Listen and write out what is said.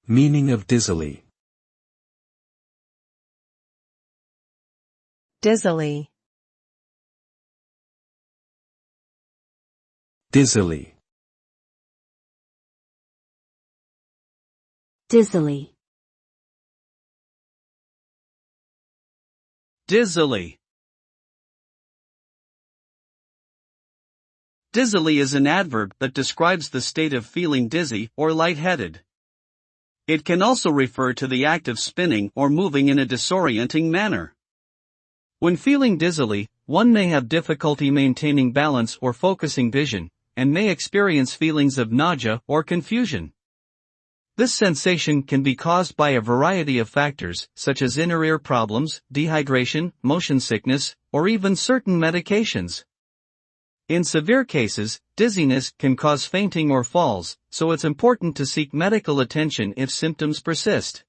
Meaning of dizzily. Dizzily. Dizzily. Dizzily. Dizzily. Dizzily is an adverb that describes the state of feeling dizzy or lightheaded. It can also refer to the act of spinning or moving in a disorienting manner. When feeling dizzily, one may have difficulty maintaining balance or focusing vision, and may experience feelings of nausea or confusion. This sensation can be caused by a variety of factors, such as inner ear problems, dehydration, motion sickness, or even certain medications. In severe cases, dizziness can cause fainting or falls, so it's important to seek medical attention if symptoms persist.